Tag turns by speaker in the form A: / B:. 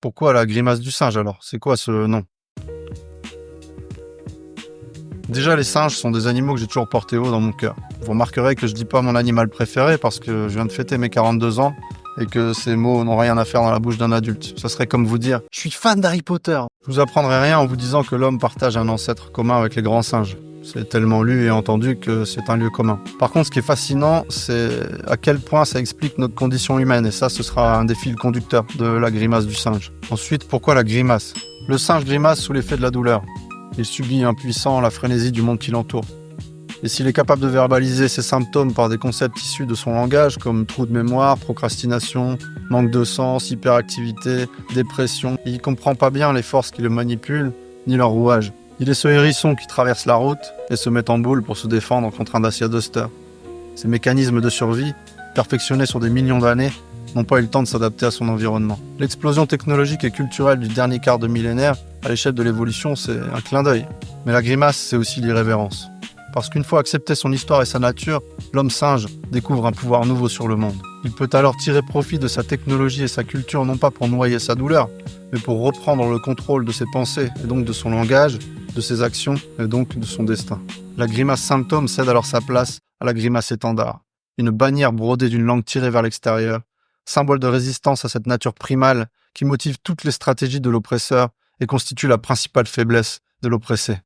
A: Pourquoi la grimace du singe alors? C'est quoi ce nom? Déjà, les singes sont des animaux que j'ai toujours portés haut dans mon cœur. Vous remarquerez que je dis pas mon animal préféré parce que je viens de fêter mes 42 ans et que ces mots n'ont rien à faire dans la bouche d'un adulte. Ça serait comme vous dire « Je suis fan d'Harry Potter ». Je vous apprendrai rien en vous disant que l'homme partage un ancêtre commun avec les grands singes. C'est tellement lu et entendu que c'est un lieu commun. Par contre, ce qui est fascinant, c'est à quel point ça explique notre condition humaine. Et ça, ce sera un des fils conducteurs de la grimace du singe. Ensuite, pourquoi la grimace? Le singe grimace sous l'effet de la douleur. Il subit impuissant la frénésie du monde qui l'entoure. Et s'il est capable de verbaliser ses symptômes par des concepts issus de son langage, comme trou de mémoire, procrastination, manque de sens, hyperactivité, dépression, il comprend pas bien les forces qui le manipulent, ni leur rouage. Il est ce hérisson qui traverse la route et se met en boule pour se défendre contre un Dacia Duster. Ces mécanismes de survie, perfectionnés sur des millions d'années, n'ont pas eu le temps de s'adapter à son environnement. L'explosion technologique et culturelle du dernier quart de millénaire, à l'échelle de l'évolution, c'est un clin d'œil. Mais la grimace, c'est aussi l'irrévérence. Parce qu'une fois accepté son histoire et sa nature, l'homme singe découvre un pouvoir nouveau sur le monde. Il peut alors tirer profit de sa technologie et sa culture non pas pour noyer sa douleur, mais pour reprendre le contrôle de ses pensées et donc de son langage, de ses actions et donc de son destin. La grimace symptôme cède alors sa place à la grimace étendard, une bannière brodée d'une langue tirée vers l'extérieur, symbole de résistance à cette nature primale qui motive toutes les stratégies de l'oppresseur et constitue la principale faiblesse de l'oppressé.